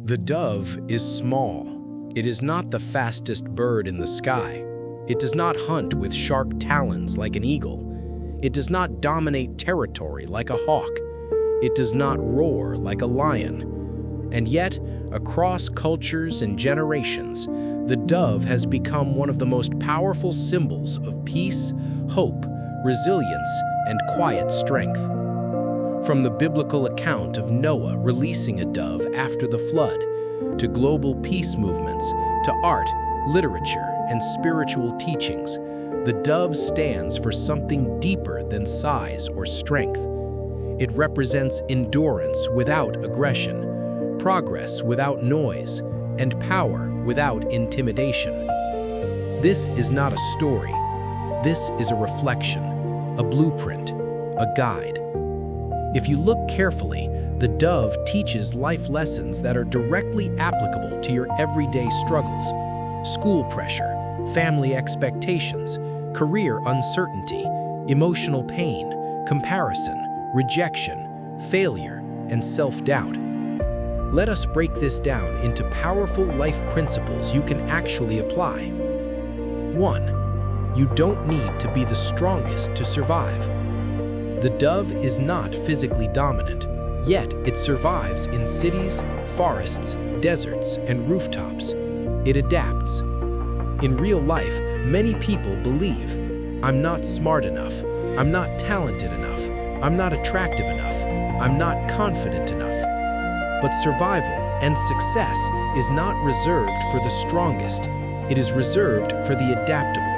The dove is small. It is not the fastest bird in the sky. It does not hunt with sharp talons like an eagle. It does not dominate territory like a hawk. It does not roar like a lion. And yet, across cultures and generations, the dove has become one of the most powerful symbols of peace, hope, resilience, and quiet strength. From the biblical account of Noah releasing a dove after the flood, to global peace movements, to art, literature, and spiritual teachings, the dove stands for something deeper than size or strength. It represents endurance without aggression, progress without noise, and power without intimidation. This is not a story. This is a reflection, a blueprint, a guide. If you look carefully, the dove teaches life lessons that are directly applicable to your everyday struggles: school pressure, family expectations, career uncertainty, emotional pain, comparison, rejection, failure, and self-doubt. Let us break this down into powerful life principles you can actually apply. 1. You don't need to be the strongest to survive. The dove is not physically dominant, yet it survives in cities, forests, deserts, and rooftops. It adapts. In real life, many people believe, "I'm not smart enough, I'm not talented enough, I'm not attractive enough, I'm not confident enough." But survival and success is not reserved for the strongest. It is reserved for the adaptable.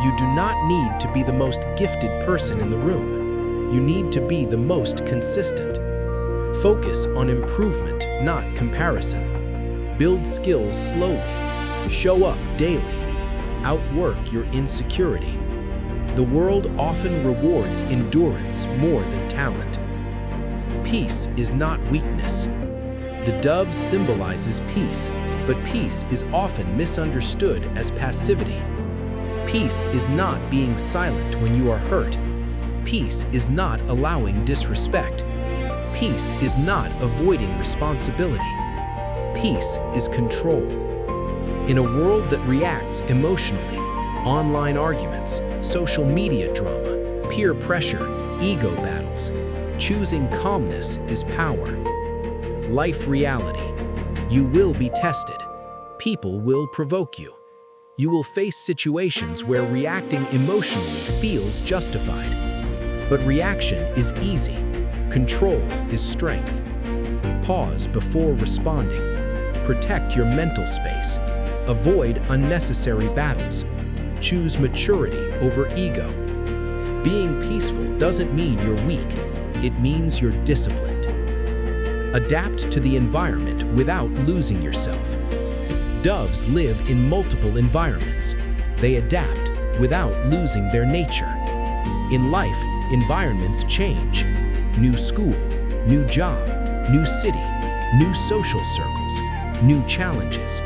You do not need to be the most gifted person in the room. You need to be the most consistent. Focus on improvement, not comparison. Build skills slowly. Show up daily. Outwork your insecurity. The world often rewards endurance more than talent. Peace is not weakness. The dove symbolizes peace, but peace is often misunderstood as passivity. Peace is not being silent when you are hurt. Peace is not allowing disrespect. Peace is not avoiding responsibility. Peace is control. In a world that reacts emotionally, online arguments, social media drama, peer pressure, ego battles, choosing calmness is power. Life reality. You will be tested. People will provoke you. You will face situations where reacting emotionally feels justified. But reaction is easy. Control is strength. Pause before responding. Protect your mental space. Avoid unnecessary battles. Choose maturity over ego. Being peaceful doesn't mean you're weak. It means you're disciplined. Adapt to the environment without losing yourself. Doves live in multiple environments. They adapt without losing their nature. In life, environments change. New school, new job, new city, new social circles, new challenges.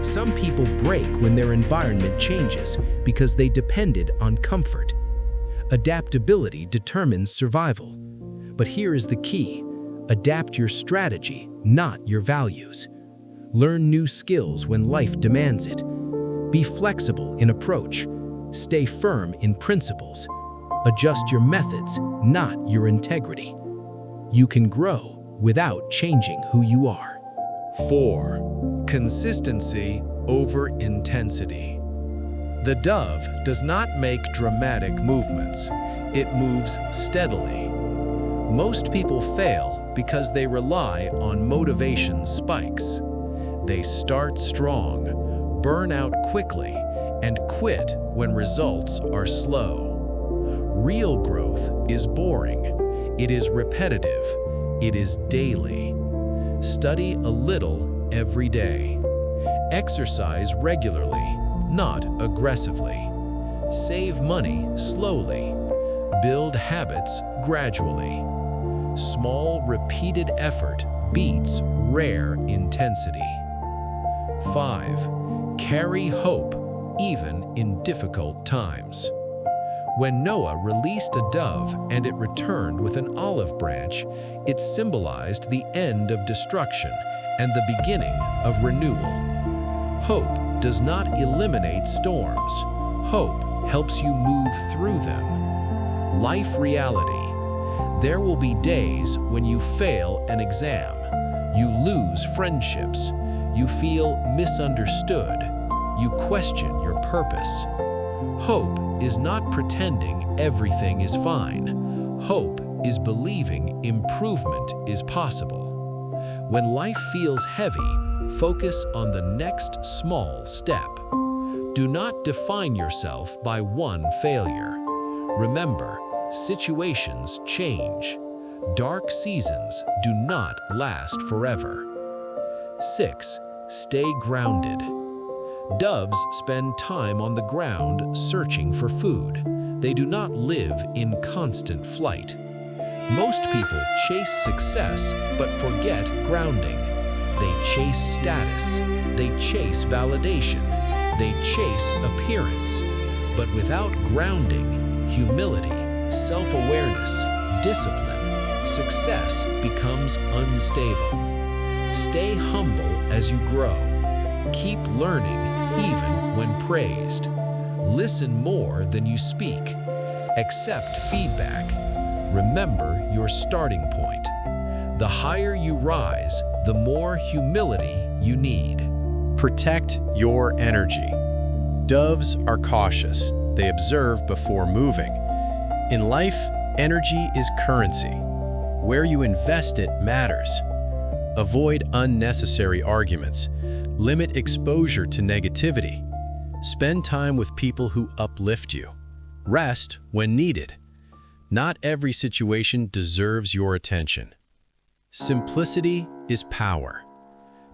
Some people break when their environment changes because they depended on comfort. Adaptability determines survival. But here is the key: adapt your strategy, not your values. Learn new skills when life demands it. Be flexible in approach. Stay firm in principles. Adjust your methods, not your integrity. You can grow without changing who you are. 4. Consistency over intensity. The dove does not make dramatic movements. It moves steadily. Most people fail because they rely on motivation spikes. They start strong, burn out quickly, and quit when results are slow. Real growth is boring. It is repetitive. It is daily. Study a little every day. Exercise regularly, not aggressively. Save money slowly. Build habits gradually. Small, repeated effort beats rare intensity. 5. Carry hope even in difficult times. When Noah released a dove and it returned with an olive branch, it symbolized the end of destruction and the beginning of renewal. Hope does not eliminate storms. Hope helps you move through them. Life reality. There will be days when you fail an exam, you lose friendships, you feel misunderstood, you question your purpose. Hope is not pretending everything is fine. Hope is believing improvement is possible. When life feels heavy, focus on the next small step. Do not define yourself by one failure. Remember, situations change. Dark seasons do not last forever. 6. Stay grounded. Doves spend time on the ground searching for food. They do not live in constant flight. Most people chase success but forget grounding. They chase status. They chase validation. They chase appearance. But without grounding, humility, self-awareness, discipline, success becomes unstable. Stay humble as you grow. Keep learning even when praised. Listen more than you speak. Accept feedback. Remember your starting point. The higher you rise, the more humility you need. Protect your energy. Doves are cautious. They observe before moving. In life, energy is currency. Where you invest it matters. Avoid unnecessary arguments. Limit exposure to negativity. Spend time with people who uplift you. Rest when needed. Not every situation deserves your attention. Simplicity is power.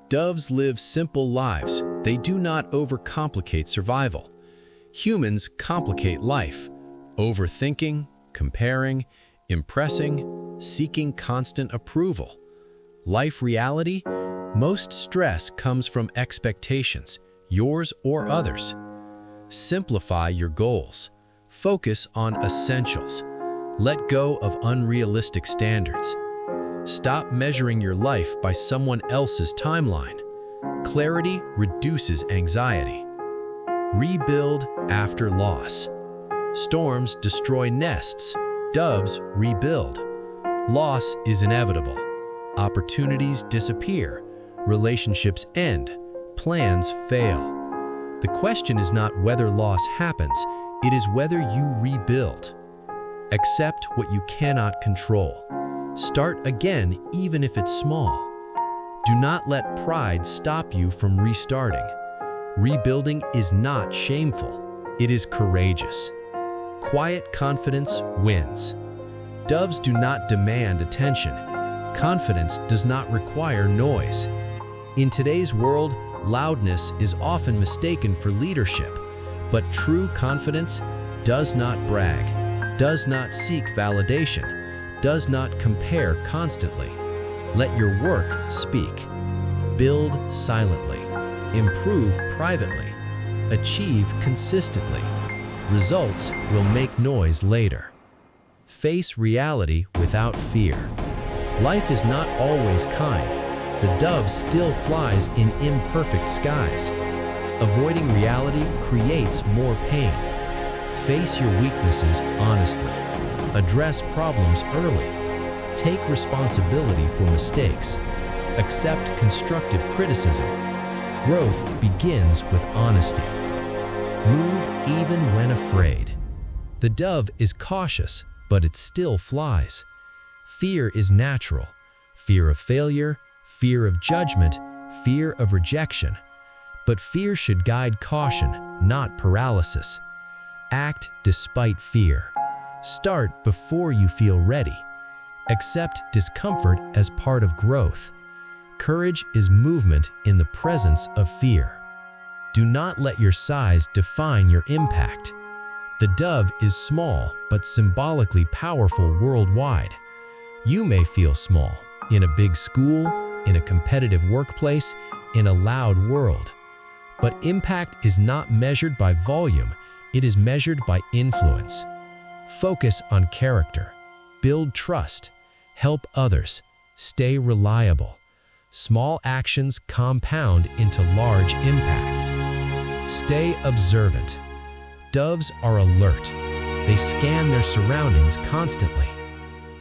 Doves live simple lives. They do not overcomplicate survival. Humans complicate life, overthinking, comparing, impressing, seeking constant approval. Life reality, most stress comes from expectations, yours or others. Simplify your goals. Focus on essentials. Let go of unrealistic standards. Stop measuring your life by someone else's timeline. Clarity reduces anxiety. Rebuild after loss. Storms destroy nests. Doves rebuild. Loss is inevitable. Opportunities disappear. Relationships end. Plans fail. The question is not whether loss happens, it is whether you rebuild. Accept what you cannot control. Start again even if it's small. Do not let pride stop you from restarting. Rebuilding is not shameful, it is courageous. Quiet confidence wins. Doves do not demand attention. Confidence does not require noise. In today's world, loudness is often mistaken for leadership, but true confidence does not brag, does not seek validation, does not compare constantly. Let your work speak. Build silently. Improve privately. Achieve consistently. Results will make noise later. Face reality without fear. Life is not always kind. The dove still flies in imperfect skies. Avoiding reality creates more pain. Face your weaknesses honestly. Address problems early. Take responsibility for mistakes. Accept constructive criticism. Growth begins with honesty. Move even when afraid. The dove is cautious, but it still flies. Fear is natural. Fear of failure, fear of judgment, fear of rejection. But fear should guide caution, not paralysis. Act despite fear. Start before you feel ready. Accept discomfort as part of growth. Courage is movement in the presence of fear. Do not let your size define your impact. The dove is small but symbolically powerful worldwide. You may feel small in a big school, in a competitive workplace, in a loud world. But impact is not measured by volume, it is measured by influence. Focus on character. Build trust. Help others. Stay reliable. Small actions compound into large impact. Stay observant. Doves are alert. They scan their surroundings constantly.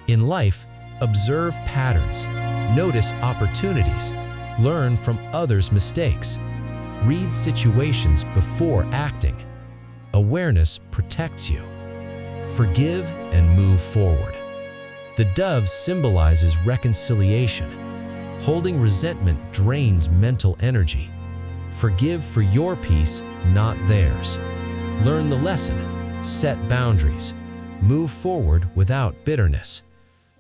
In life, observe patterns, notice opportunities, learn from others' mistakes. Read situations before acting. Awareness protects you. Forgive and move forward. The dove symbolizes reconciliation. Holding resentment drains mental energy. Forgive for your peace, not theirs. Learn the lesson, set boundaries, move forward without bitterness.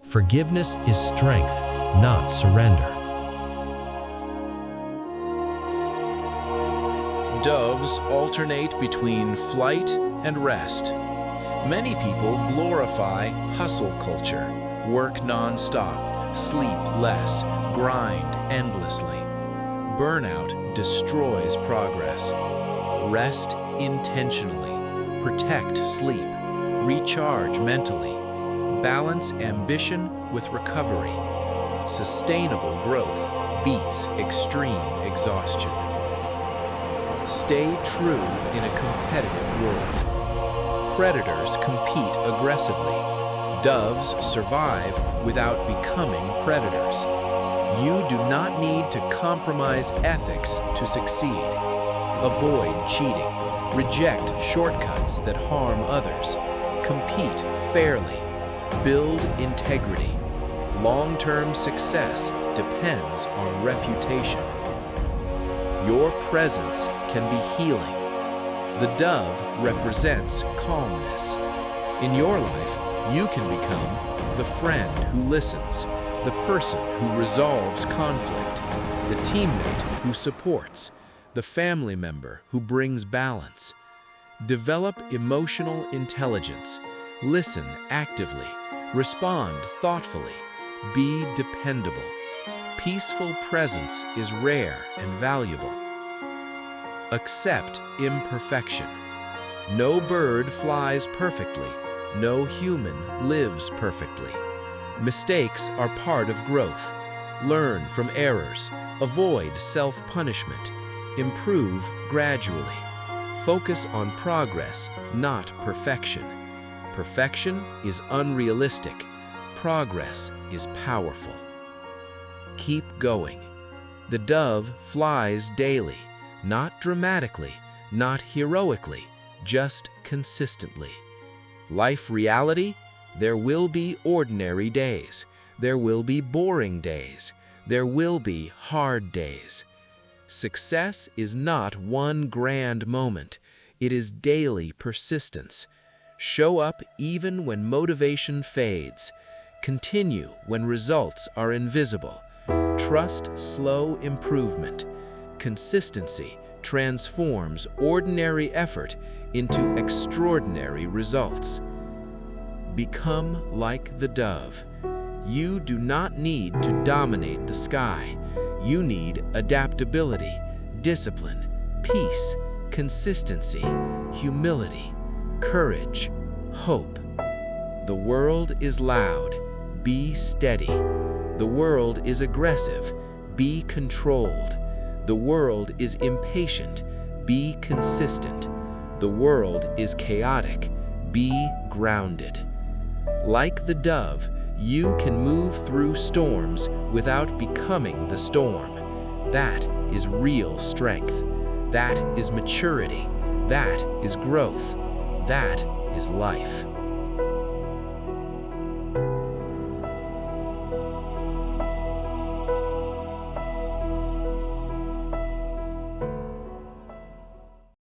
Forgiveness is strength, not surrender. Doves alternate between flight and rest. Many people glorify hustle culture, work non-stop, sleep less, grind endlessly. Burnout destroys progress. Rest intentionally, protect sleep, recharge mentally, balance ambition with recovery. Sustainable growth beats extreme exhaustion. Stay true in a competitive world. Predators compete aggressively. Doves survive without becoming predators. You do not need to compromise ethics to succeed. Avoid cheating. Reject shortcuts that harm others. Compete fairly. Build integrity. Long-term success depends on reputation. Your presence can be healing. The dove represents calmness. In your life, you can become the friend who listens, the person who resolves conflict, the teammate who supports, the family member who brings balance. Develop emotional intelligence. Listen actively. Respond thoughtfully. Be dependable. Peaceful presence is rare and valuable. Accept imperfection. No bird flies perfectly. No human lives perfectly. Mistakes are part of growth. Learn from errors. Avoid self-punishment. Improve gradually. Focus on progress, not perfection. Perfection is unrealistic. Progress is powerful. Keep going. The dove flies daily, not dramatically, not heroically, just consistently. Life reality, there will be ordinary days. There will be boring days. There will be hard days. Success is not one grand moment. It is daily persistence. Show up even when motivation fades. Continue when results are invisible. Trust slow improvement. Consistency transforms ordinary effort into extraordinary results. Become like the dove. You do not need to dominate the sky. You need adaptability, discipline, peace, consistency, humility, courage, hope. The world is loud. Be steady. The world is aggressive. Be controlled. The world is impatient. Be consistent. The world is chaotic. Be grounded. Like the dove, you can move through storms without becoming the storm. That is real strength. That is maturity. That is growth. That is life.